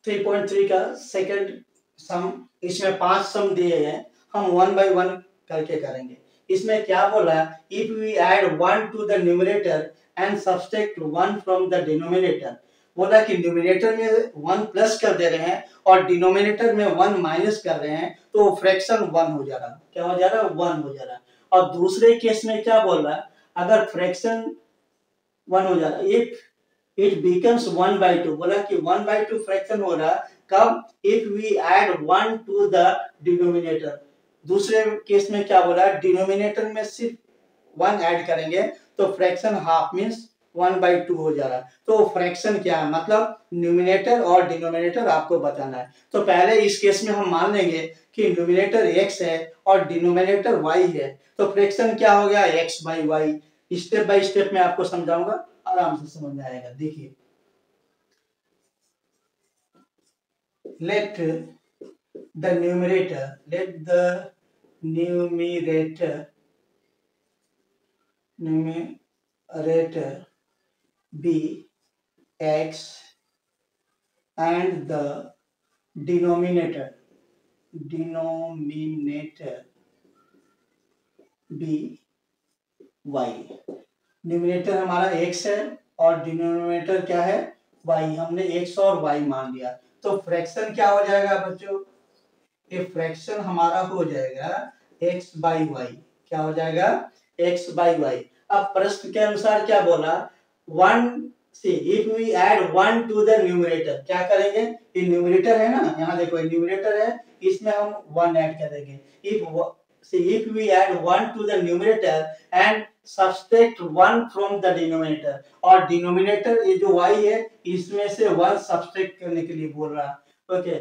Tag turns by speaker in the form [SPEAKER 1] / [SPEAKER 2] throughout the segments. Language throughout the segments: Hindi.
[SPEAKER 1] 3.3 का सेकंड सम, इसमें 5 सम दिए हैं, हम 1 बाय 1 करके करेंगे। इसमें क्या बोला, if we add 1 to the numerator and subtract 1 from the denominator, बोला कि न्यूमरेटर में 1 प्लस कर दे रहे हैं और डिनोमिनेटर में 1 माइनस कर रहे हैं, तो फ्रैक्शन 1 हो जा रहा। क्या हो जा रहा है? 1 हो जा रहा। और दूसरे केस में क्या बोल रहा है, अगर फ्रैक्शन 1 हो जा रहा, इफ इट बिकम्स 1 by 2, बोला कि 1 by 2 फ्रैक्शन हो रहा कब, if we add 1 to the denominator. दूसरे केस में क्या बोला, डिनोमिनेटर में सिर्फ 1 ऐड करेंगे तो फ्रैक्शन हाफ मींस 1 by 2 हो जा रहा। तो फ्रैक्शन क्या है, मतलब न्यूमिनेटर और डिनोमिनेटर आपको बताना है। तो पहले इस केस में हम मान लेंगे कि न्यूमिनेटर x है और डिनोमिनेटर y है, तो फ्रैक्शन क्या हो गया, x by y। Step by step मैं आपको समझाऊंगा, आराम से समझ में आएगा। देखिए, let the numerator be x and the denominator be y। Numerator हमारा x है और डिनोमिनेटर क्या है, y। हमने x और y मान लिया, तो फ्रैक्शन क्या हो जाएगा बच्चों, ये फ्रैक्शन हमारा हो जाएगा x बाई y। क्या हो जाएगा, x बाई y। अब प्रश्न के अनुसार क्या बोला, 1 से if we add 1 to the numerator, क्या करेंगे, ये न्यूमरेटर है ना, यहाँ देखो न्यूमरेटर है, इसमें हम 1 ऐड करेंगे। if we add 1 to the numerator and subtract 1 from the denominator, और डिनोमिनेटर ये जो y है इसमें से 1 सब्सट्रैक्ट करने के लिए बोल रहा। Okay,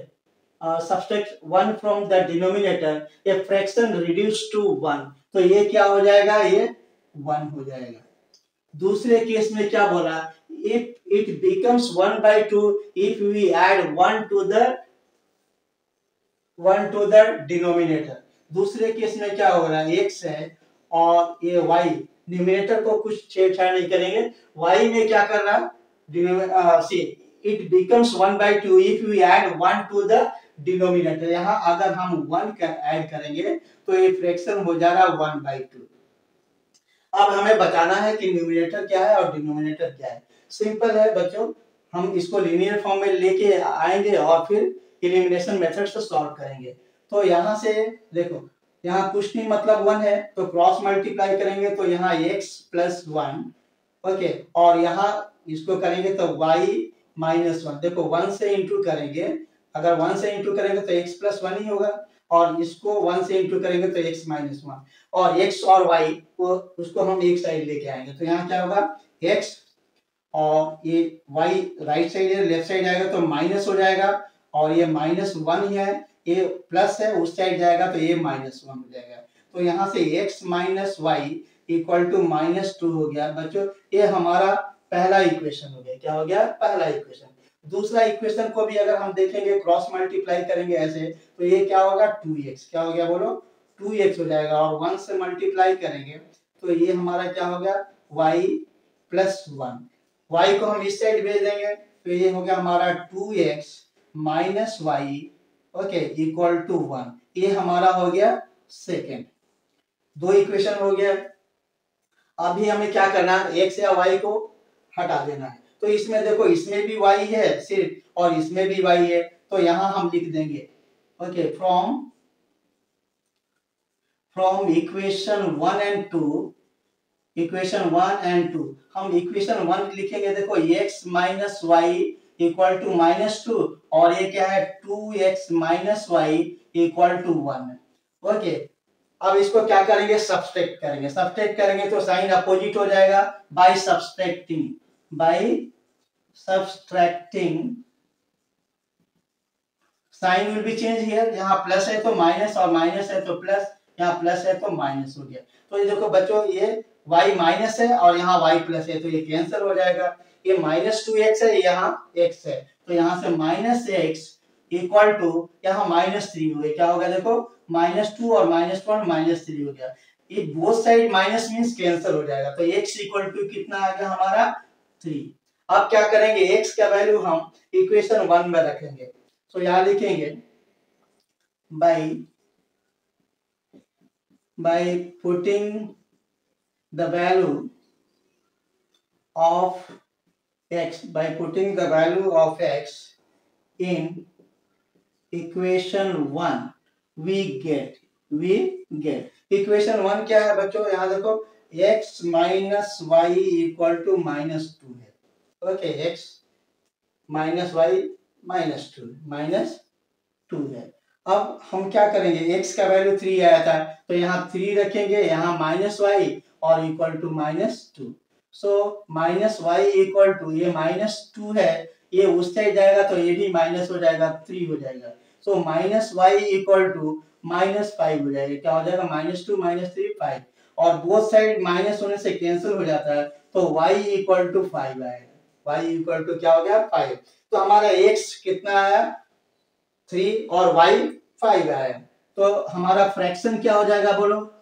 [SPEAKER 1] subtract 1 from the denominator, a fraction reduced to 1, तो ये क्या हो जाएगा, ये 1 हो जाएगा। दूसरे केस में क्या बोला, if it becomes 1 by 2 if we add 1 to the denominator। दूसरे केस में क्या हो रहा है, x है और ये y, न्यूमरेटर को कुछ छेड़छाड़ नहीं करेंगे, y में क्या कर रहा, it becomes 1 by 2 if we add 1 to the denominator। यहाँ अगर हम 1 ऐड करेंगे तो ये फ्रैक्शन हो जा रहा 1 by 2। अब हमें बताना है कि न्यूमरेटर क्या है और डिनोमिनेटर क्या है। सिंपल है बच्चों, हम इसको लीनियर फॉर्म में लेके आएंगे और फिर एलिमिनेशन मेथड से सॉल्व करेंगे। तो यहाँ से देखो, यहाँ कुछ नहीं मतलब 1 है, तो क्रॉस मल्टीप्लाई करेंगे तो यहाँ x प्लस 1, ओके, और यहाँ इसको करेंगे तो y माइनस 1। देखो 1 से इंटू करेंगे, अगर 1 से इंटू करेंगे तो x प्लस 1 ही होगा, और इसको 1 से इंटू करेंगे तो x माइनस 1, और x और y को उसको हम एक साइड लेके आएंगे, तो यहाँ क्या होगा, x और ये y राइट साइड है, लेफ्ट साइड आएगा तो माइनस हो जाएगा, और ये माइनस 1 ही है, ये प्लस है उस साइड जाएगा तो ये माइनस 1 हो जाएगा। तो यहाँ से x minus y equal to minus 2 हो गया बच्चों, ये हमारा पहला इक्वेशन हो गया। क्या हो गया, पहला इक्वेशन। दूसरा इक्वेशन को भी अगर हम देखेंगे, क्रॉस मल्टीप्लाई करेंगे ऐसे, तो ये क्या होगा, 2x। क्या हो गया बोलो, 2x हो जाएगा, और 1 से मल्टीप्लाई करेंगे तो ये हमारा क्या हो गया, y प्लस 1। y को हम इस साइड भेज देंगे तो ये हो गया हमारा 2x minus y, okay, equal to 1। ये हमारा हो गया सेकेंड, दो इक्वेशन हो गया। अभी हमें क्या करना है, x या y को हटा देना है। तो इसमें देखो, इसमें भी y है सिर्फ और इसमें भी y है, तो यहां हम लिख देंगे, okay, from equation 1 and 2, equation 1 and 2 हम इक्वेशन 1 लिखेंगे। देखो x minus y equal to minus 2, और ये क्या है, 2x minus y equal to 1। Okay, अब इसको क्या करेंगे, सब्सट्रैक्ट करेंगे। सब्सट्रैक्ट करेंगे तो साइन अपोजिट हो जाएगा, by subtracting sign will be change here. यहाँ प्लस है तो माइनस, और माइनस है तो प्लस, यहाँ प्लस है तो माइनस हो गया। तो ये देखो बच्चों, ये y माइनस है और यहाँ y प्लस है, तो ये कैंसिल हो जाएगा। ये माइनस 2x है, यहाँ x है, तो यहाँ से माइनस x इक्वल टू यहाँ माइनस 3 हो गया। क्या होगा, देखो माइनस 2 और माइनस 1 माइनस 3 हो गया। ये both side minus means cancel हो जाएगा, तो x इक्वल टू कितना आ गया हमारा 3। अब क्या करेंगे, x का वैल्यू हम इक्वेशन 1 में रखेंगे। तो यहाँ लिखेंगे by putting the value of x in equation 1 we get equation 1 क्या है बच्चों, यहाँ देखो x minus y equal to -2 है। ओके, x माइनस वाई -2 है। अब हम क्या करेंगे, x का वैल्यू 3 आया था तो यहाँ 3 रखेंगे, यहाँ माइनस वाई और equal to -2। So minus y equal to, ये -2 है, ये उस साइड जाएगा तो ये भी माइनस हो जाएगा, 3 हो जाएगा। So minus y equal to -5 हो जाएगा। क्या हो जाएगा, -2 -3 5, और बोथ साइड माइनस होने से कैंसिल हो जाता है तो y इक्वल टू 5 आएगा। y इक्वल टू क्या हो गया, 5। तो हमारा x कितना आया, 3 और y 5 आया। तो हमारा फ्रैक्शन क्या हो जाएगा बोलो,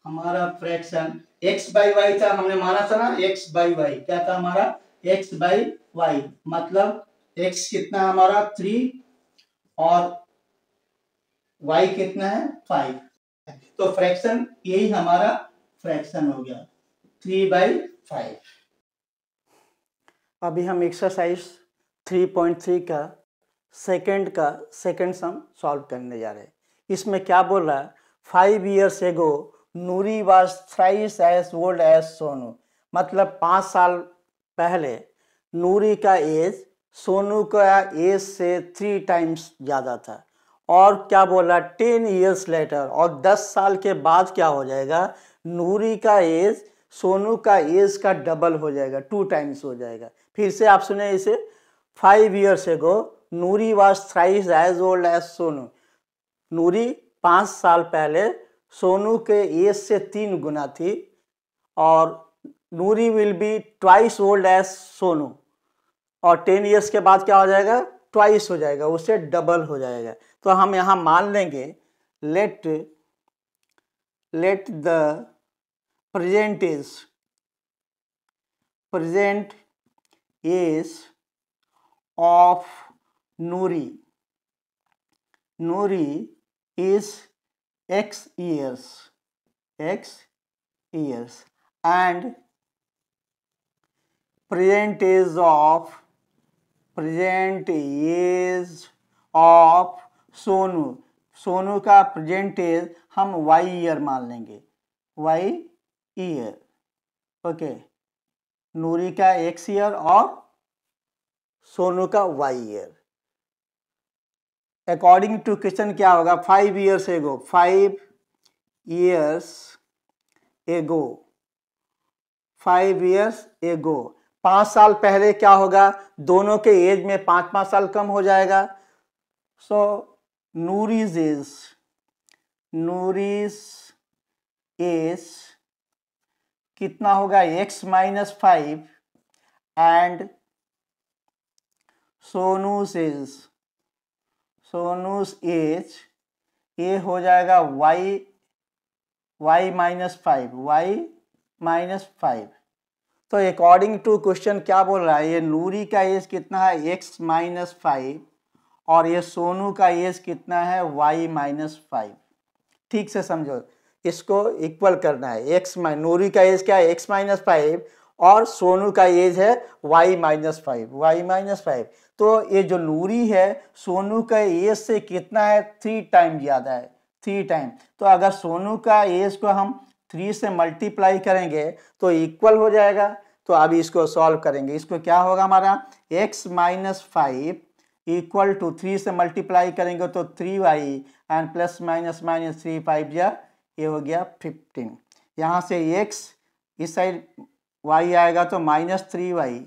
[SPEAKER 1] हमारा फ्रैक्शन x बाई वाई था, हमने माना था ना x बाई वाई, क्या था हमारा x बाई वाई, मतलब x कितना है हमारा 3 और y कितना है 5। तो फ्रैक्शन यही हमारा फ्रैक्शन हो गया 3/5। अभी हम एक्सरसाइज 3.3 का सेकंड सम सॉल्व करने जा रहे हैं। इसमें क्या बोल रहा है, 5 years ago Noori was thrice as old as Sonu, मतलब 5 साल पहले नूरी का एज सोनू का एज से 3 times ज़्यादा था। और क्या बोला, 10 years later, और 10 साल के बाद क्या हो जाएगा, नूरी का एज सोनू का एज का डबल हो जाएगा, 2 times हो जाएगा। फिर से आप सुने इसे, 5 years ago Noori was thrice as old as Sonu, Noori 5 साल पहले सोनू के एज से 3 गुना थी, और Noori will be twice old as Sonu, और 10 years के बाद क्या हो जाएगा, ट्वाइस हो जाएगा, उससे डबल हो जाएगा। तो हम यहाँ मान लेंगे let the present age of Noori is x years and present age of Sonu का प्रेजेंट एज हम y ईयर मान लेंगे, y ईयर। ओके, नूरी का x ईयर और सोनू का y year. According to question क्या होगा, 5 years ago 5 years ago 5 साल पहले क्या होगा, दोनों के एज में 5-5 साल कम हो जाएगा। सो नूरीज एज कितना होगा, x -5 एंड सोनूस एज ये हो जाएगा y -5। तो अकॉर्डिंग टू क्वेश्चन क्या बोल रहा है, ये नूरी का एज कितना है, x -5, और ये सोनू का एज कितना है, y -5। ठीक से समझो, इसको इक्वल करना है। नूरी का एज क्या है, x -5, और सोनू का एज है y -5। तो ये जो नूरी है सोनू का एज से कितना है, 3 टाइम ज़्यादा है, 3 टाइम। तो अगर सोनू का एज को हम 3 से मल्टीप्लाई करेंगे तो इक्वल हो जाएगा। तो अभी इसको सॉल्व करेंगे, इसको क्या होगा हमारा, x -5 इक्वल टू 3 से मल्टीप्लाई करेंगे तो 3y एंड प्लस माइनस 3 5 ये हो गया 15। यहाँ से x इस साइड y आएगा तो -3y,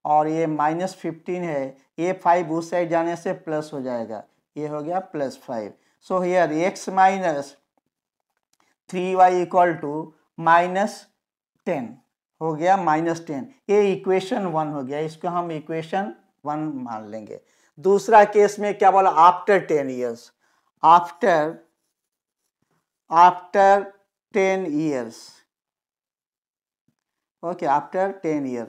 [SPEAKER 1] और ये -15 है, ये 5 उस साइड जाने से प्लस हो जाएगा, ये हो गया +5। So here x -3y equal to -10 हो गया, -10। ये इक्वेशन 1 हो गया, इसको हम इक्वेशन 1 मान लेंगे। दूसरा केस में क्या बोला, after 10 years, after 10 years, okay, after 10 years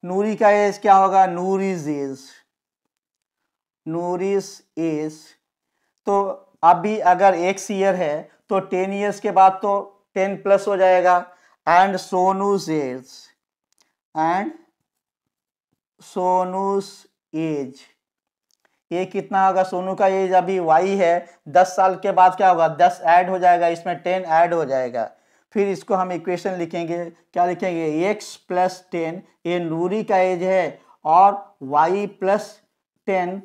[SPEAKER 1] नूरी का एज क्या होगा, नूरीज एज, नूरीज एज। तो अभी अगर x ईयर है तो 10 ईयर्स के बाद तो 10 प्लस हो जाएगा। And Sonu's age, and Sonu's age, ये कितना होगा, सोनू का एज अभी y है, 10 साल के बाद क्या होगा, 10 ऐड हो जाएगा, इसमें 10 ऐड हो जाएगा। फिर इसको हम इक्वेशन लिखेंगे, क्या लिखेंगे, x प्लस 10, ये नूरी का एज है, और y प्लस 10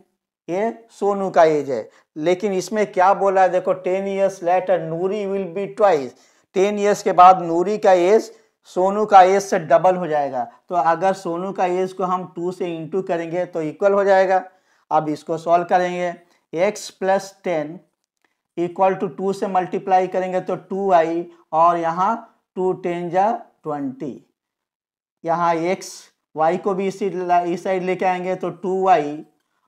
[SPEAKER 1] ये सोनू का एज है। लेकिन इसमें क्या बोला है, देखो 10 years later Noori will be twice, 10 years के बाद नूरी का एज सोनू का एज से डबल हो जाएगा। तो अगर सोनू का एज को हम 2 से इंटू करेंगे तो इक्वल हो जाएगा। अब इसको सॉल्व करेंगे, x प्लस 10 इक्वल टू 2 से मल्टीप्लाई करेंगे तो 2i, और यहाँ 2 10 जा 20, यहाँ x y को भी इस साइड लेके आएंगे तो 2y,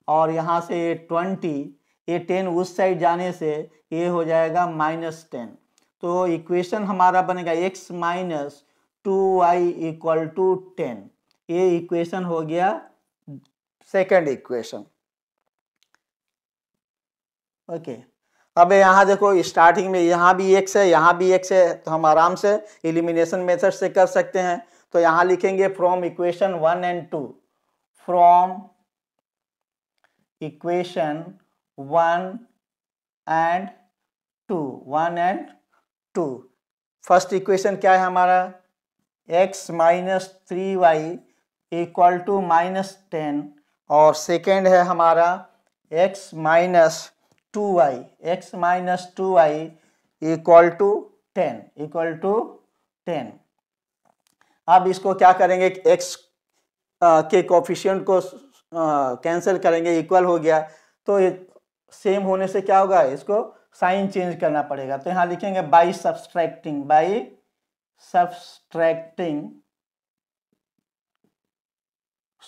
[SPEAKER 1] और यहाँ से 20, ये 10 उस साइड जाने से ये हो जाएगा -10। तो इक्वेशन हमारा बनेगा x minus 2y equal to 10, ये इक्वेशन हो गया सेकंड इक्वेशन। ओके, अब यहाँ देखो स्टार्टिंग में यहाँ भी x है, यहाँ भी x है, तो हम आराम से एलिमिनेशन मेथड से कर सकते हैं। तो यहाँ लिखेंगे from equation 1 and 2, from equation 1 and 2, 1 and 2। First equation क्या है हमारा, x minus 3y equal to -10, और सेकेंड है हमारा x minus 2y, x minus 2y equal to 10, equal to 10। अब इसको क्या करेंगे, x के कोफिशिएंट को कैंसिल करेंगे, इक्वल हो गया, तो सेम होने से क्या होगा, इसको साइन चेंज करना पड़ेगा। तो यहाँ लिखेंगे by subtracting, by subtracting.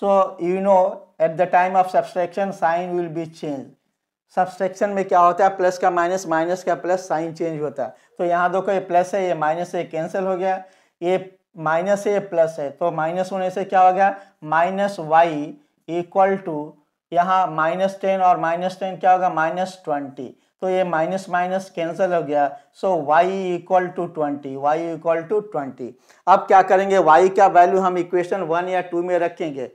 [SPEAKER 1] So you know at the time of subtraction sign will be change. Subtraction में क्या होता है, प्लस का माइनस, माइनस का प्लस, साइन चेंज होता है। तो यहाँ देखो ये प्लस है, ये माइनस है, कैंसिल हो गया, ये माइनस है, ये प्लस है, तो माइनस होने से क्या हो गया, -y इक्वल टू, यहाँ -10 और -10 क्या होगा, -20, तो ये माइनस माइनस कैंसिल हो गया। So y equal to 20, y equal to 20। अब क्या करेंगे, y का वैल्यू हम इक्वेशन 1 या 2 में रखेंगे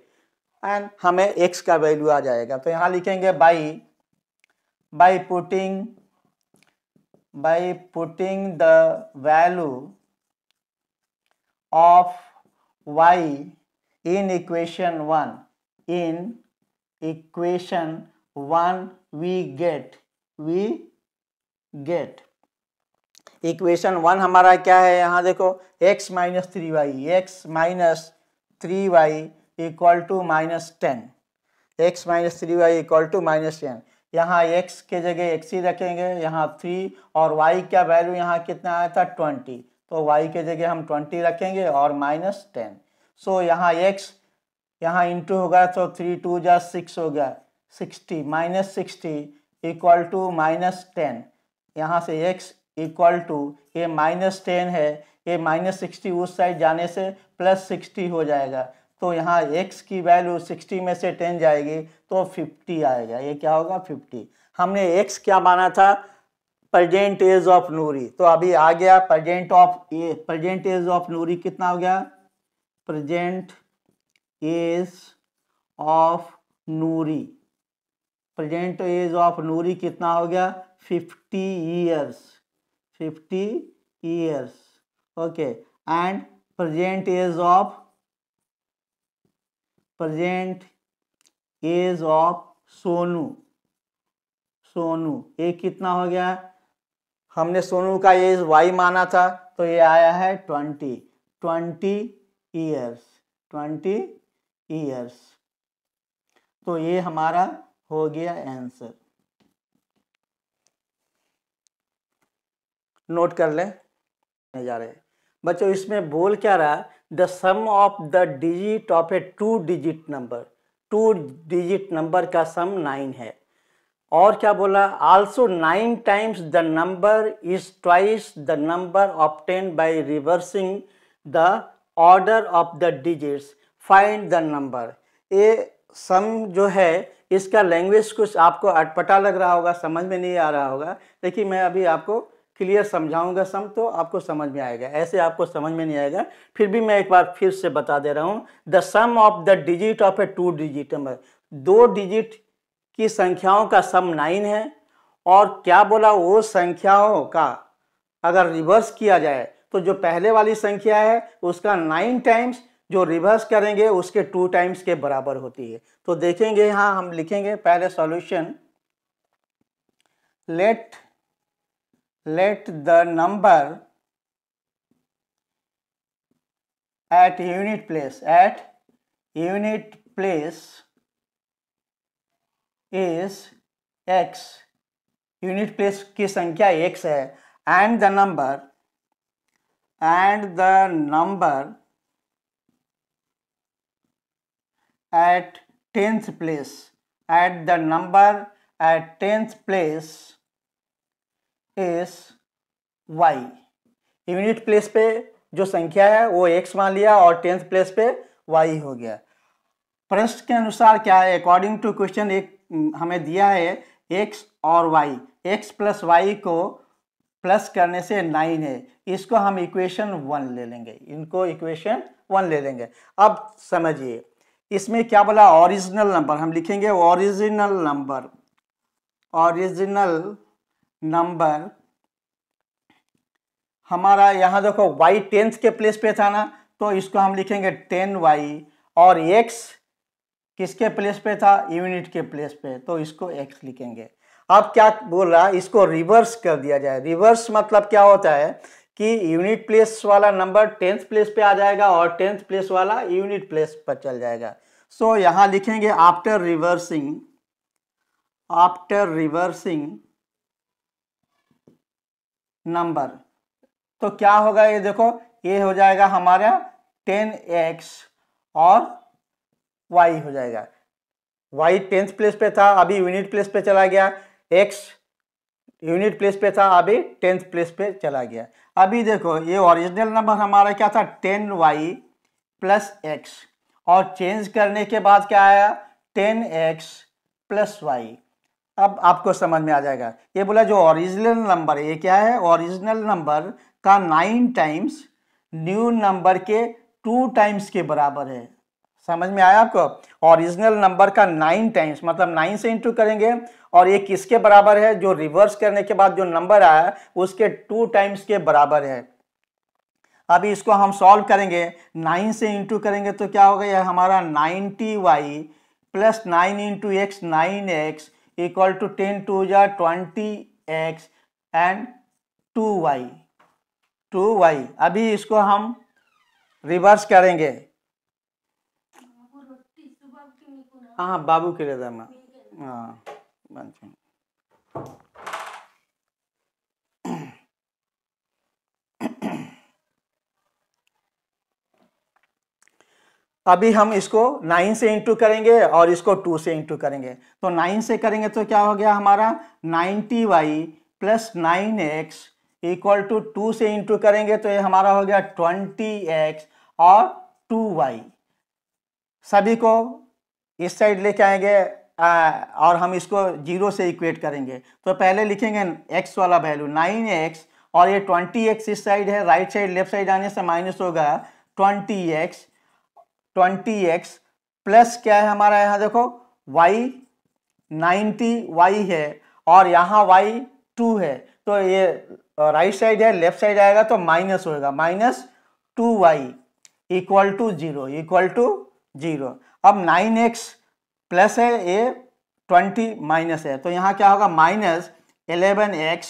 [SPEAKER 1] एंड हमें x का वैल्यू आ जाएगा। तो यहाँ लिखेंगे by putting the value of y in equation 1, in equation 1 we get equation 1 हमारा क्या है, यहाँ देखो x minus 3y equal to -10, x minus 3y equal to -10। यहाँ x के जगह x ही रखेंगे, यहाँ 3, और y का वैल्यू यहाँ कितना आया था, 20, तो y के जगह हम 20 रखेंगे और -10। सो यहाँ x यहाँ इंटू होगा तो 3 2 जा 6 हो गया, 60, -60 इक्वल टू -10। यहाँ से x इक्वल टू, ये -10 है, ये -60 उस साइड जाने से +60 हो जाएगा। तो यहाँ x की वैल्यू 60 में से 10 जाएगी तो 50 आएगा, ये क्या होगा, 50। हमने x क्या माना था, प्रेजेंट एज ऑफ नूरी, तो अभी आ गया प्रेजेंट एज ऑफ नूरी कितना हो गया, present age of Noori, present age of Noori कितना हो गया, 50 years, 50 years. Okay, and present age of Sonu ये कितना हो गया, हमने सोनू का एज y माना था, तो ये आया है 20 ईयर्स। तो ये हमारा हो गया आंसर। नोट कर लें जा रहे बच्चों, इसमें बोल क्या रहा, the sum of the digit of a 2 digit number का सम 9 है। और क्या बोला, also 9 times the number is twice the number obtained by reversing the order of the digits find the number. ये सम जो है इसका लैंग्वेज कुछ आपको अटपटा लग रहा होगा, समझ में नहीं आ रहा होगा, लेकिन मैं अभी आपको क्लियर समझाऊंगा सम तो आपको समझ में आएगा, ऐसे आपको समझ में नहीं आएगा। फिर भी मैं एक बार फिर से बता दे रहा हूँ। The sum of the digit of a 2 digit number, 2 digit की संख्याओं का सम 9 है। और क्या बोला, वो संख्याओं का अगर रिवर्स किया जाए तो जो पहले वाली संख्या है उसका 9 टाइम्स, जो रिवर्स करेंगे उसके 2 टाइम्स के बराबर होती है। तो देखेंगे यहाँ हम लिखेंगे पहले solution, let the number at unit place is x, unit place की संख्या x है, and the number at 10th place is y। Unit place पे जो संख्या है वो x मान लिया और 10th प्लेस पे y हो गया। प्रश्न के अनुसार क्या है, अकॉर्डिंग टू क्वेश्चन एक हमें दिया है x और y, x प्लस y को प्लस करने से 9 है, इसको हम इक्वेशन 1 ले लेंगे, इनको इक्वेशन 1 ले लेंगे। अब समझिए इसमें क्या बोला, ओरिजिनल नंबर हम लिखेंगे, ओरिजिनल नंबर हमारा यहाँ देखो y 10th के प्लेस पे था ना, तो इसको हम लिखेंगे 10y, और x किसके प्लेस पे था, यूनिट के प्लेस पे, तो इसको x लिखेंगे। अब क्या बोल रहा है, इसको रिवर्स कर दिया जाए। रिवर्स मतलब क्या होता है कि यूनिट प्लेस वाला नंबर 10th प्लेस पे आ जाएगा और 10th प्लेस वाला यूनिट प्लेस पर चल जाएगा। सो यहाँ लिखेंगे आफ्टर रिवर्सिंग नंबर, तो क्या होगा, ये देखो ये हो जाएगा हमारा 10x और y हो जाएगा। y 10th प्लेस पे था, अभी यूनिट प्लेस पे चला गया, x यूनिट प्लेस पे था, अभी 10th प्लेस पे चला गया। अभी देखो ये ओरिजिनल नंबर हमारा क्या था, 10y प्लस x, और चेंज करने के बाद क्या आया, 10x प्लस y। अब आपको समझ में आ जाएगा, ये बोला जो ओरिजिनल नंबर है, ये क्या है, ओरिजिनल नंबर का 9 टाइम्स न्यू नंबर के 2 टाइम्स के बराबर है। समझ में आया आपको, ओरिजिनल नंबर का 9 टाइम्स मतलब 9 से इंटू करेंगे, और ये किसके बराबर है, जो रिवर्स करने के बाद जो नंबर आया उसके 2 टाइम्स के बराबर है। अभी इसको हम सॉल्व करेंगे, 9 से इंटू करेंगे तो क्या होगा, यह हमारा 90y plus 9 into x 9x equal to 10 2 जा 20x एंड 2y। अभी इसको हम रिवर्स करेंगे, हाँ बाबू के लिए मैं हाँ अभी हम इसको 9 से इंटू करेंगे और इसको 2 से इंटू करेंगे। तो 9 से करेंगे तो क्या हो गया हमारा 90y plus 9x equal to 2 से इंटू करेंगे तो ये हमारा हो गया 20x और 2y। सभी को इस साइड लेके आएंगे और हम इसको 0 से इक्वेट करेंगे। तो पहले लिखेंगे x वाला वैल्यू 9x और ये 20x इस साइड है, राइट साइड लेफ्ट साइड आने से माइनस होगा 20x प्लस क्या है हमारा, यहाँ देखो y 90y है और यहाँ y 2 है, तो ये राइट साइड है लेफ्ट साइड आएगा तो माइनस होगा, माइनस 2y इक्वल टू 0। अब 9x प्लस है, ये 20 माइनस है, तो यहाँ क्या होगा माइनस 11x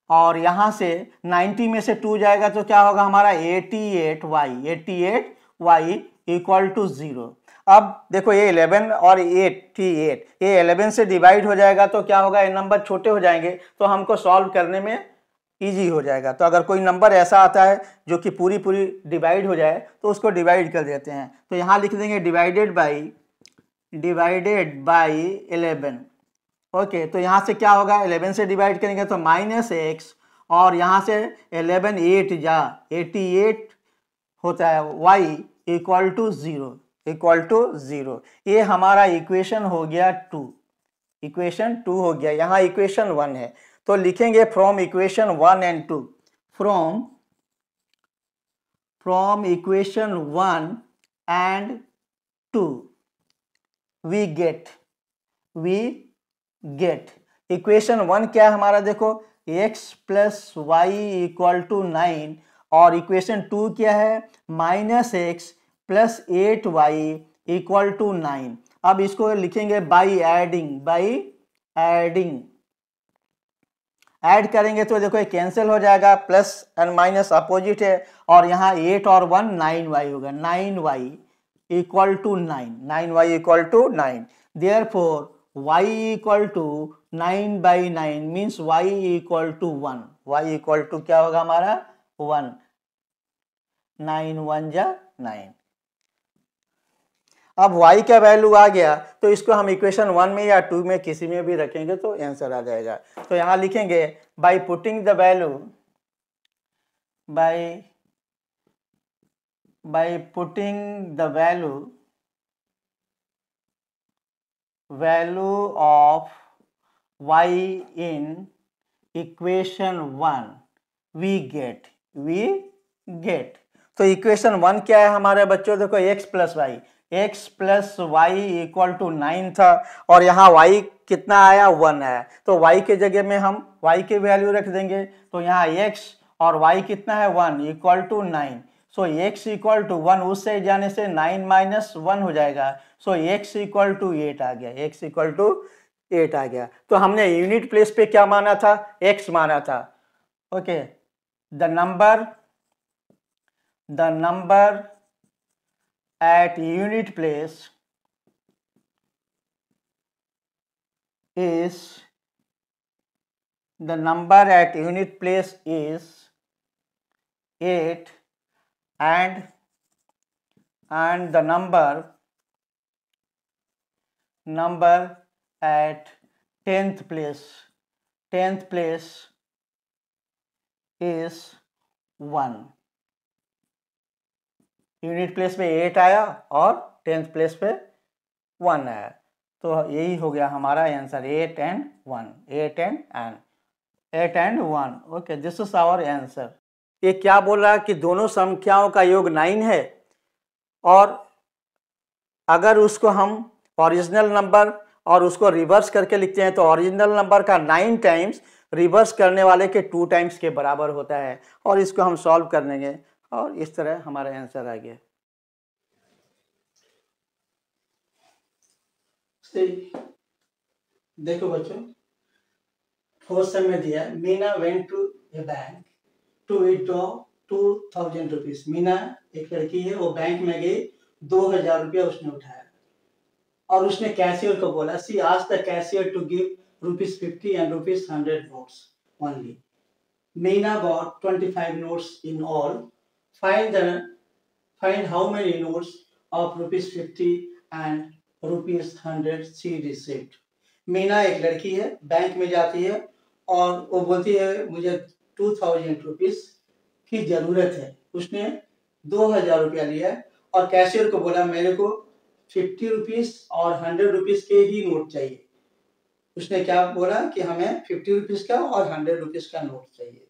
[SPEAKER 1] और यहाँ से 90 में से 2 जाएगा तो क्या होगा हमारा 88y इक्वल टू 0। अब देखो ये 11 और 88, ये 11 से डिवाइड हो जाएगा तो क्या होगा, ये नंबर छोटे हो जाएंगे तो हमको सॉल्व करने में इजी हो जाएगा। तो अगर कोई नंबर ऐसा आता है जो कि पूरी डिवाइड हो जाए तो उसको डिवाइड कर देते हैं। तो यहाँ लिख देंगे डिवाइडेड बाई 11। ओके, तो यहाँ से क्या होगा, 11 से डिवाइड करेंगे तो माइनस x और यहाँ से 11 8 जा 88 होता है y equal to zero, equal to zero. ये हमारा इक्वेशन हो गया 2, इक्वेशन 2 हो गया। यहाँ इक्वेशन 1 है तो लिखेंगे from equation 1 and 2, from equation 1 and 2 we get equation 1 क्या है हमारा, देखो x plus y equal to 9, और इक्वेशन 2 क्या है, minus x plus 8y equal to 9। अब इसको लिखेंगे बाई एडिंग, ऐड करेंगे तो देखो ये कैंसिल हो जाएगा, प्लस एंड माइनस अपोजिट है, और यहाँ 8 और 1 9y होगा, 9y equal to 9 equal to 9। Therefore y equal to 9/9 means y equal to 1, y equal to क्या होगा हमारा 1, 9 1 जा 9। अब y का वैल्यू आ गया तो इसको हम इक्वेशन 1 में या 2 में किसी में भी रखेंगे तो आंसर आ जाएगा। तो यहां लिखेंगे by putting the value, by putting the value of y in equation 1 we get तो इक्वेशन 1 क्या है हमारे बच्चों, देखो x plus y equal to 9 था, और यहाँ y कितना आया 1 आया, तो y के जगह में हम y के वैल्यू रख देंगे, तो यहाँ x और y कितना है 1 equal to 9। So x equal to 1 उससे जाने से 9 माइनस 1 हो जाएगा, सो x इक्वल टू 8 आ गया, x इक्वल टू 8 आ गया। तो हमने यूनिट प्लेस पे क्या माना था, x माना था। Okay, the number at unit place is 8, and the number at 10th place is 1। Unit place पे 8 आया और 10th प्लेस पे 1 आया, तो यही हो गया हमारा answer 8 and 1। Okay, this is our answer. ये क्या बोल रहा है कि दोनों संख्याओं का योग 9 है, और अगर उसको हम ओरिजिनल नंबर और उसको रिवर्स करके लिखते हैं तो ओरिजिनल नंबर का 9 टाइम्स रिवर्स करने वाले के 2 टाइम्स के बराबर होता है, और इसको हम सॉल्व कर लेंगे और इस तरह हमारा आंसर आ गया। देखो बच्चों, फोर्थ सम में दिया Meena went to a bank to withdraw 2000 rupees. Meena एक लड़की है, वो बैंक में गई, 2000 रुपया उसने उठाया और उसने कैशियर को बोला, she asked the cashier to give ₹50 and ₹100 notes only. Meena bought 25 notes in all. Find how many notes of ₹50 and ₹100 she received. Meena एक लड़की है, बैंक में जाती है और वो बोलती है मुझे 2000 रुपीज की जरूरत है। उसने 2000 रुपया लिया और कैशियर को बोला मेरे को 50 रुपीज और 100 रुपीज के ही नोट चाहिए। उसने क्या बोला कि हमें 50 रुपीज का और 100 रुपीज का नोट चाहिए,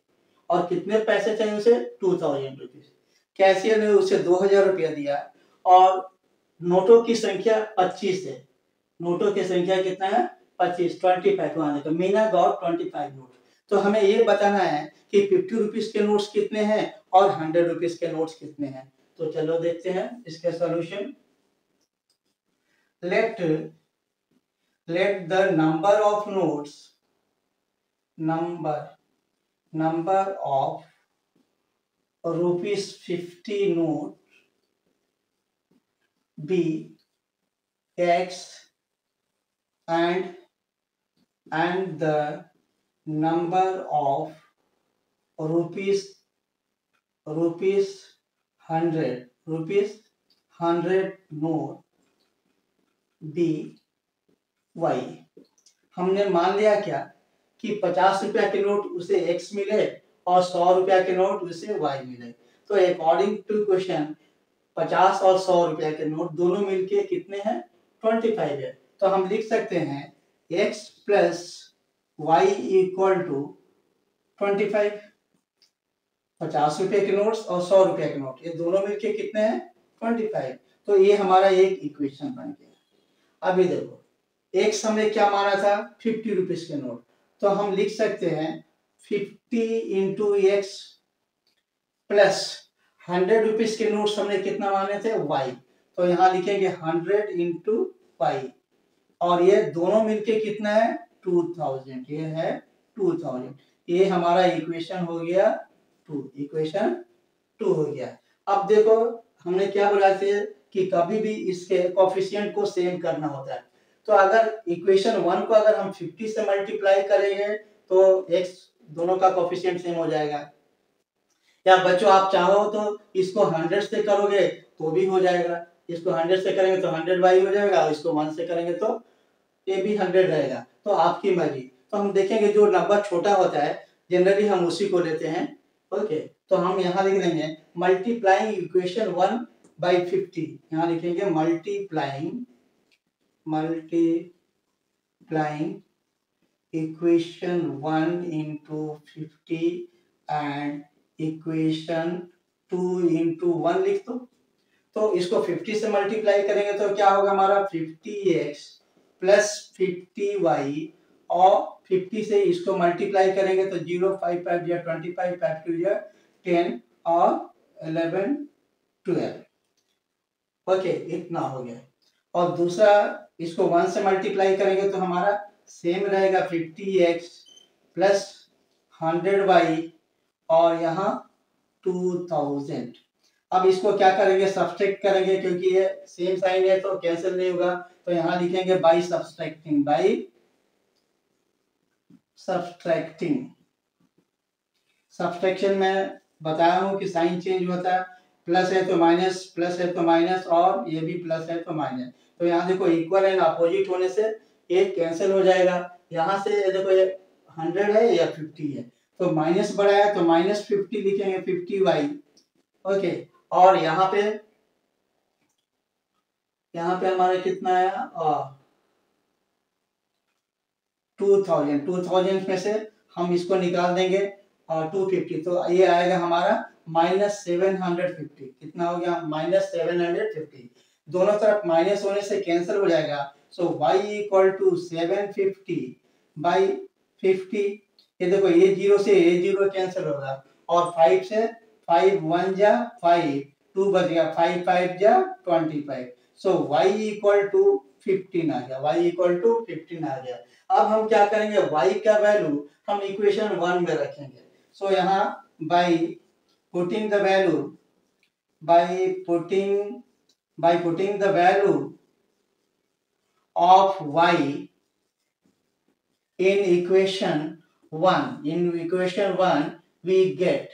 [SPEAKER 1] और कितने पैसे चाहिए उसे, 2000 रुपीज। कैशियर ने उसे 2000 रुपया दिया और नोटों की संख्या 25 है। नोटों की संख्या कितना है, 25, 25 आने का। Meena got 25 note. तो हमें ये बताना है कि 50 रुपीज के नोट्स कितने हैं और 100 रुपीज के नोट्स कितने हैं। तो चलो देखते हैं इसके solution. let the number of notes number of ₹50 note be x and the number of ₹100 note be y। हमने मान लिया क्या कि 50 रुपया के नोट उसे x मिले और 100 रुपया के नोट उसे y मिले। तो अकॉर्डिंग टू क्वेश्चन 50 और 100 रुपया के नोट दोनों मिलके कितने हैं? 25 है। तो हम लिख सकते हैं x plus y equal to 25। 50 रुपए के नोट्स और 100 रुपए के नोट ये दोनों मिलके कितने हैं? 25। तो ये हमारा एक इक्वेशन बन गया। अभी देखो एक्स हमने क्या माना था? 50 रुपीज के नोट, तो हम लिख सकते हैं 50 इंटू एक्स प्लस 100 रुपीज के नोट्स हमने कितना माने थे? वाई, तो यहाँ लिखेंगे 100 इंटू वाई, और ये दोनों मिलके कितना है? 2000। ये है 2000। ये हमारा इक्वेशन हो गया 2, इक्वेशन 2 हो गया। अब देखो हमने क्या बोला थे कि कभी भी इसके कोफिशिएंट को सेम करना होता है। तो अगर इक्वेशन 1 को अगर हम 50 से मल्टीप्लाई करेंगे तो x दोनों का कोफिशिएंट सेम हो जाएगा। या बच्चों आप चाहो तो इसको 100 से करोगे तो भी हो जाएगा, इसको 100 से करेंगे तो 100 बाई हो जाएगा, और इसको 1 से करेंगे तो ये भी 100 रहेगा। तो आपकी मर्जी। तो हम देखेंगे जो नंबर छोटा होता है जनरली हम उसी को लेते हैं। ओके, तो हम यहाँ लिख देंगे मल्टीप्लाइंग इक्वेशन 1 बाई 50। यहाँ लिखेंगे multiplying equation 1 into 50 and equation 2 into 1 लिख दो। तो इसको 50 से मल्टीप्लाई करेंगे तो क्या होगा हमारा? 50x प्लस 50y, और 50 से इसको मल्टीप्लाई करेंगे तो 0 5 5 या 25 5 2 या 10 और 11 12। ओके, इतना हो गया। और दूसरा इसको 1 से मल्टीप्लाई करेंगे तो हमारा सेम रहेगा 50x प्लस 100y और यहाँ 2000। अब इसको क्या करेंगे? सब्सट्रैक्ट करेंगे, क्योंकि ये सेम साइन है तो कैंसिल नहीं होगा। तो यहाँ लिखेंगे बाई सब्सट्रैक्टिंग। सब्सट्रैक्शन में बताया हूँ कि साइन चेंज होता है, प्लस है तो माइनस, प्लस है तो माइनस, और ये भी प्लस है तो माइनस। तो यहाँ देखो इक्वल एंड अपोजिट होने से ये कैंसिल हो जाएगा। यहाँ से देखो ये 100 है या 50 है, तो माइनस बढ़ाया तो माइनस 50 लिखेंगे 50y। ओके, और यहाँ पे हमारा कितना आया? 2000 में से हम इसको निकाल देंगे और 250, तो ये आएगा हमारा -750। कितना हो गया? -750। दोनों तरफ माइनस होने से कैंसिल हो जाएगा। सो y इक्वल टू 750 बाई 50। ये देखो ये 0 से ये 0 कैंसिल होगा, और 5 से 5 1 जा 5 2 बच गया, 5 5 जा 25। सो y इक्वल टू 15 आ गया, y इक्वल टू 15 आ गया। अब हम क्या करेंगे? y का वैल्यू हम इक्वेशन 1 में रखेंगे। सो यहाँ by putting the value of y in equation 1 we get।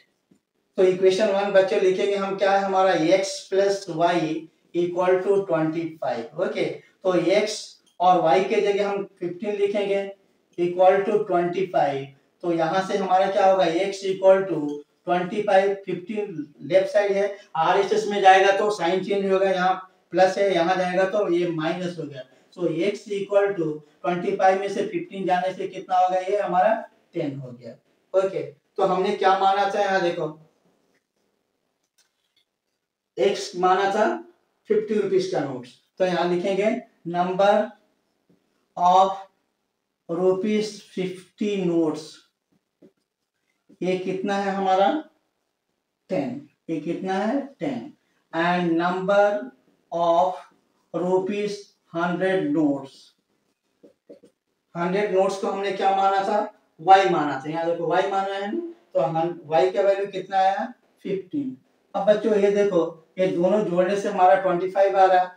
[SPEAKER 1] तो इक्वेशन 1 बच्चे लिखेंगे हम क्या है हमारा? x plus y equal to 25। Okay, तो x और y के जगह हम 15 लिखेंगे इक्वल टू 25। तो यहाँ से हमारा क्या होगा? x equal to 25, 15 left side है, RHS में जाएगा तो साइन चेंज होगा, यहाँ प्लस है, यहाँ जाएगा तो ये माइनस हो गया। सो x इक्वल टू 25 में से 15 जाने से कितना होगा? ये हमारा 10 हो गया। ओके, तो हमने क्या माना था? यहाँ देखो x माना था 50 रुपीज का नोट, तो यहाँ लिखेंगे नंबर ऑफ ₹50 नोट्स। ये कितना है हमारा? 10। ये कितना है? 10। And number of ₹100 notes. 100 notes को हमने क्या माना था? y माना था। यहाँ देखो y माना है, तो हम y का वैल्यू कितना आया? 15। अब बच्चों ये देखो ये दोनों जोड़ने से हमारा 25 आ रहा है,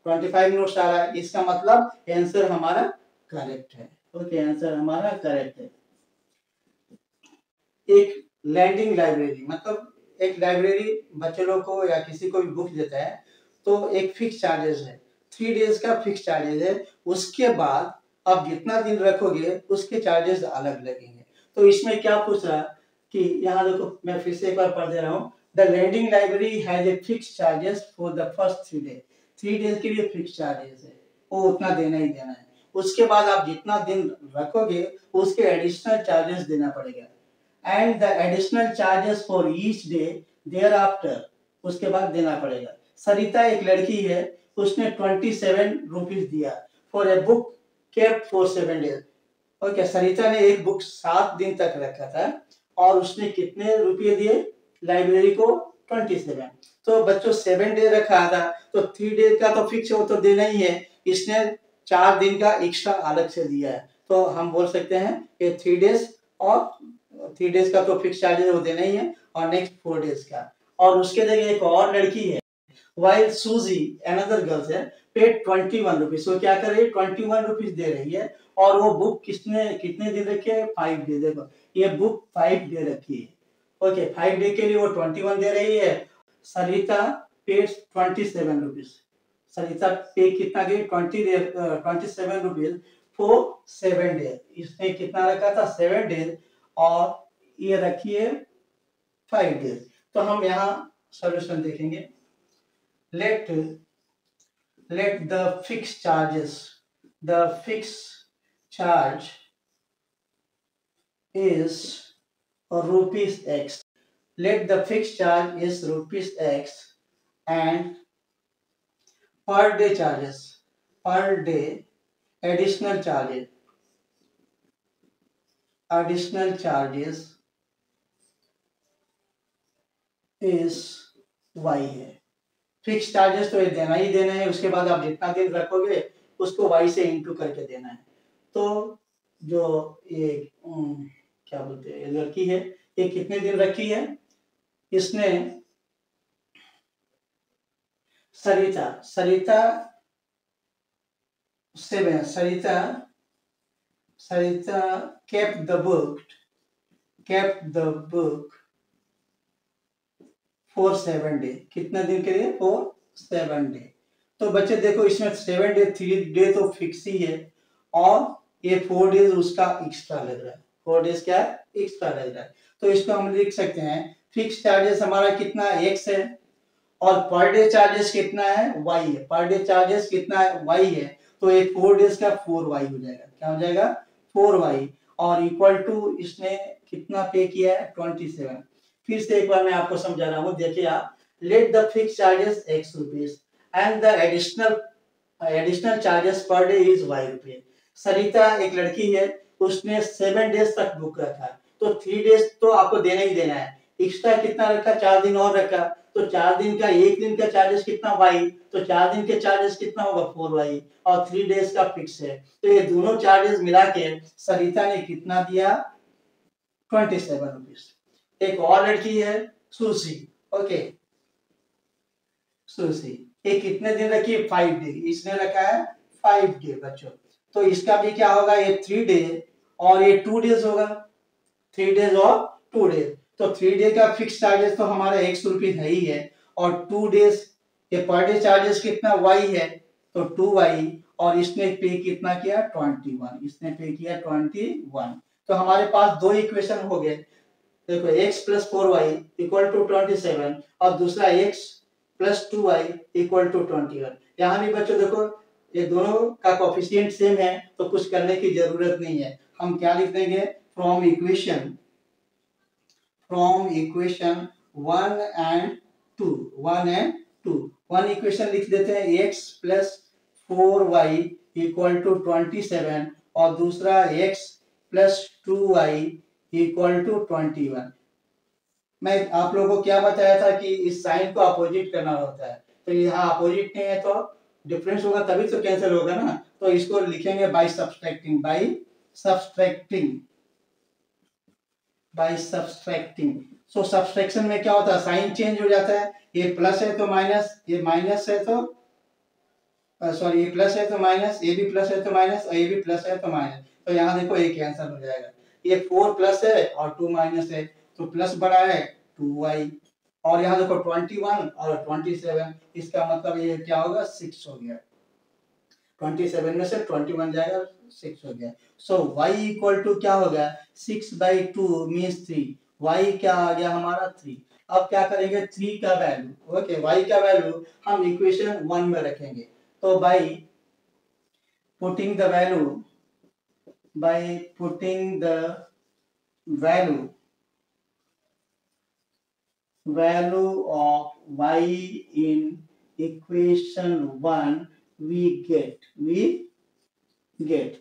[SPEAKER 1] 25 नोट्स आ रहा है। इसका मतलब आंसर हमारा करेक्ट है। ओके, आंसर हमारा करेक्ट है। एक लैंडिंग लाइब्रेरी मतलब एक लाइब्रेरी बच्चे लोग को या किसी को भी बुक देता है तो एक फिक्स चार्जेस है, 3 डेज का फिक्स चार्जेस है। उसके बाद आप जितना दिन रखोगे उसके चार्जेस अलग लगेंगे। तो इसमें क्या पूछ रहा कि यहाँ देखो मैं फिर से एक बार पढ़ दे रहा हूँ। The lending library has a fix charges for the first 3 days. 3 days के लिए फिक्स चार्जेस है, वो उतना देना ही देना है। उसके बाद आप जितना दिन रखोगे उसके एडिशनल चार्जेस देना पड़ेगा। And the additional charges for each day thereafter, उसके बाद देना पड़ेगा। सरिता एक लड़की है, उसने 27 रुपीज दिया for a book kept for 7 days. Okay, Sarita ने एक बुक 7 दिन तक रखा था और उसने कितने रुपये दिए लाइब्रेरी को? 27। तो बच्चों 7 डे रखा था तो 3 डे का तो फिक्स वो तो देना ही है, इसने 4 दिन का एक्स्ट्रा अलग से दिया है। तो हम बोल सकते हैं ये 3 डेज और 3 डेज का तो फिक्स चार्जेस वो देना ही है और नेक्स्ट 4 डेज का। और उसके जगह एक और लड़की है, while Suzy another girl है paid 21 रुपीज। वो क्या कर रही है? 21 रुपीज दे रही है और वो बुक किसने कितने दिन रखे है? 5 डे। देखो ये बुक 5 डे रखी है। ओके, 5 डे के लिए वो 21 दे रही है। सरिता पेड 27 रुपीज। सरिता पे कितना गई? 27 रुपीज फॉर 7 डेज। इसने कितना रखा था? 7 डेज और ये रखी है 5 डेज। तो हम यहाँ सॉल्यूशन देखेंगे। let the fixed charge is rupees x. Let the fixed charge is rupees x and per day charges, per day additional charges is y है। फिक्स चार्जेस तो ये देना ही देना है, उसके बाद आप जितना दिन रखोगे उसको y से इंटू करके देना है। तो जो ये क्या बोलते हैं, लड़की है, ये कितने दिन रखी है? इसने सरिता kept the book for 7 day. कितना दिन के लिए? for 7 day. तो बच्चे देखो इसमें 7 डे 3 डे तो फिक्स ही है और ये 4 डेज उसका एक्स्ट्रा लग रहा है। 4 डेज क्या एक्स्ट्रा लग रहा है। तो इसको हम लिख सकते हैं फिक्स चार्जेस हमारा कितना x है और पर डे चार्जेस कितना है? y है। पर डे चार्जेस कितना है? y है। तो ये 4 डेज का 4y हो जाएगा। क्या हो जाएगा? 4y और इक्वल टू इसने कितना पे किया है? 27। फिर से एक बार मैं आपको समझा रहा हूँ, देखिए आप। Let the fix charges x rupees and the additional charges per day is y rupees. Sarita एक लड़की है, उसने 7 डेज तक बुक रखा, तो 3 डेज तो आपको देना ही देना है। एक्स्ट्रा कितना रखा? 4 दिन और रखा, तो 4 दिन का एक दिन का चार्जेस कितना? y। तो 4 दिन के चार्जेस कितना होगा? 4y और 3 डेज का फिक्स है। तो ये दोनों चार्जेस मिला के सरिता ने कितना दिया? 27 रुपीज। एक और लड़की है सुशी। ओके, सुशी ये कितने दिन रखी है? 5 डे। इसने रखा है 5 डे बच्चों। तो इसका भी क्या होगा? ये 3 डे और ये 2 डेज होगा। 3 डेज और 2 डेज। तो 3 डे का फिक्स चार्जेस तो हमारा 100 रुपीज है ही है और 2 डेज ये पर डे चार्जेस कितना? y है, तो 2y और इसने पे कितना किया? 21। इसने पे किया 21। तो हमारे पास दो इक्वेशन हो गए। देखो x plus 4y equal to 27 और दूसरा x plus 2y equal to 21। यहाँ भी बच्चों देखो ये दोनों का कोफिशिएंट सेम है तो कुछ करने की जरूरत नहीं है। हम क्या लिख देंगे? From equation 1 and 2 one equation लिख देते हैं x plus 4y equal to 27 और दूसरा x plus 2y equal to 21। मैं आप लोगों को क्या बताया था कि इस साइन को अपोजिट करना होता है, तो यहाँ अपोजिट नहीं है तो डिफरेंस होगा तभी तो कैंसिल होगा ना। तो इसको लिखेंगे बाय सब्सट्रैक्टिंग। सो सब्सट्रैक्शन में क्या होता है? साइन चेंज हो जाता है। ये प्लस है तो माइनस, ये माइनस है तो सॉरी ये प्लस है तो माइनस, ये भी प्लस है तो माइनस और ये भी प्लस है तो माइनस। तो यहाँ देखो ये कैंसिल हो जाएगा। ये 4 प्लस है और 2 माइनस है तो प्लस बड़ा है 2y और यहाँ देखो 21 और 27, इसका मतलब ये क्या होगा? 6 हो गया। 27 में से 21 जाएगा, 6 हो गया। सो y इक्वल टू क्या होगा? 6/2 मीन्स 3। y क्या आ गया हमारा? 3। अब क्या करेंगे, 3 का वैल्यू, ओके, y का वैल्यू हम इक्वेशन 1 में रखेंगे। तो by putting the value of y in equation 1 we get।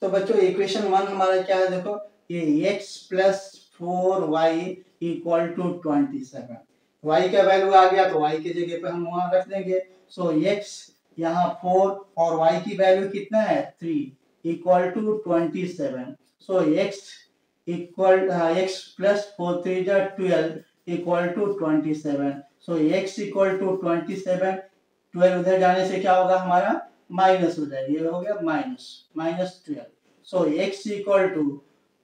[SPEAKER 1] तो बच्चों इक्वेशन 1 हमारा क्या है, देखो ये x plus 4y equal to 27। y का वैल्यू आ गया तो y की जगह पे हम वहां रख देंगे। सो x यहाँ 4 और y की वैल्यू कितना है 3 equal to 27। So x plus 4 3 जा 12 equal to 27। So x equal to 27, 12 उधर जाने से क्या होगा हमारा माइनस हो जाएगा, ये हो गया -12। सो x इक्वल टू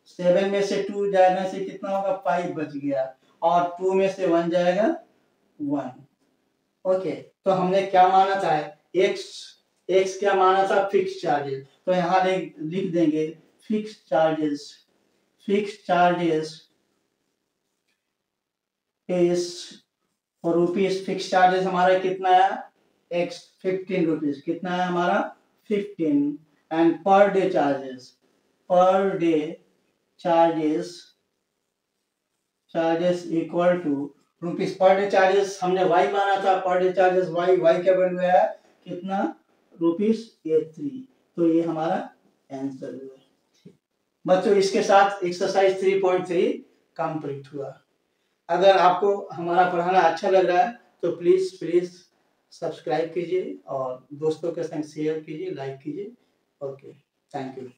[SPEAKER 1] 7 में से 2 जाने से कितना होगा 5 बच गया, और 2 में से 1 जाएगा 1। ओके, तो हमने क्या माना था, x क्या माना था फिक्स चार्जेस। तो यहाँ लिख देंगे fix charges is rupees. Fix charges हमारा कितना है 15 रुपीज, कितना है हमारा 15। And per day charges equal to rupees. Per day charges हमने y माना था, पर डे चार्जेस y क्या बन गया है कितना ₹3। तो ये हमारा आंसर है। बच्चों इसके साथ एक्सरसाइज 3.3 कंप्लीट हुआ। अगर आपको हमारा पढ़ाना अच्छा लग रहा है तो प्लीज सब्सक्राइब कीजिए और दोस्तों के संग शेयर कीजिए, लाइक कीजिए। Okay, thank you.